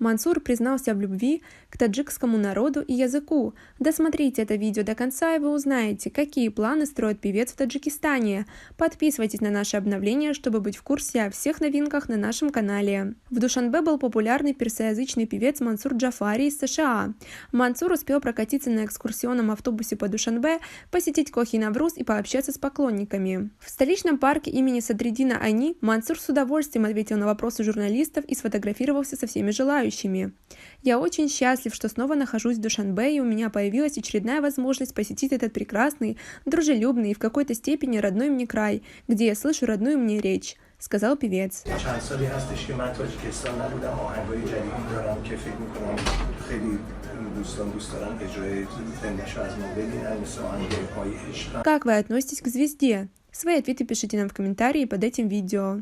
Мансур признался в любви к таджикскому народу и языку. Досмотрите это видео до конца, и вы узнаете, какие планы строит певец в Таджикистане. Подписывайтесь на наши обновления, чтобы быть в курсе о всех новинках на нашем канале. В Душанбе был популярный персоязычный певец Мансур Джафари из США. Мансур успел прокатиться на экскурсионном автобусе по Душанбе, посетить Кохи Навруз и пообщаться с поклонниками. В столичном парке имени Садриддина Ани Мансур с удовольствием ответил на вопросы журналистов и сфотографировался со всеми желающими. «Я очень счастлив, что снова нахожусь в Душанбе, и у меня появилась очередная возможность посетить этот прекрасный, дружелюбный и в какой-то степени родной мне край, где я слышу родную мне речь», — сказал певец. Как вы относитесь к звезде? Свои ответы пишите нам в комментарии под этим видео.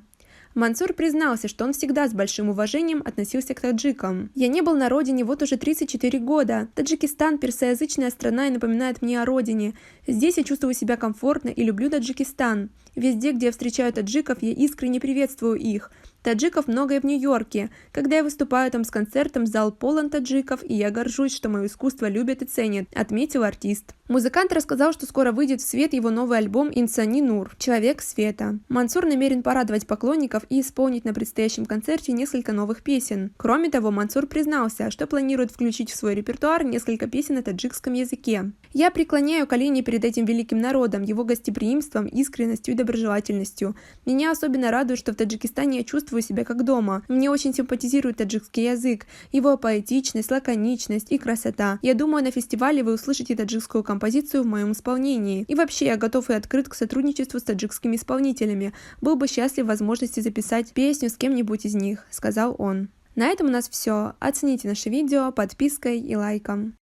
Мансур признался, что он всегда с большим уважением относился к таджикам. «Я не был на родине вот уже 34 года. Таджикистан – персоязычная страна и напоминает мне о родине. Здесь я чувствую себя комфортно и люблю Таджикистан. Везде, где я встречаю таджиков, я искренне приветствую их. Таджиков много и в Нью-Йорке. Когда я выступаю там с концертом, зал полон таджиков, и я горжусь, что мое искусство любят и ценят», — отметил артист. Музыкант рассказал, что скоро выйдет в свет его новый альбом «Инсани Нур» «Человек света». Мансур намерен порадовать поклонников и исполнить на предстоящем концерте несколько новых песен. Кроме того, Мансур признался, что планирует включить в свой репертуар несколько песен на таджикском языке. «Я преклоняю колени перед этим великим народом, его гостеприимством, искренностью и доброжелательностью. Меня особенно радует, что в Таджикистане я чувствую себя как дома. Мне очень симпатизирует таджикский язык, его поэтичность, лаконичность и красота. Я думаю, на фестивале вы услышите таджикскую композицию в моем исполнении. И вообще, я готов и открыт к сотрудничеству с таджикскими исполнителями. Был бы счастлив возможности записать песню с кем-нибудь из них», — сказал он. На этом у нас все. Оцените наше видео подпиской и лайком.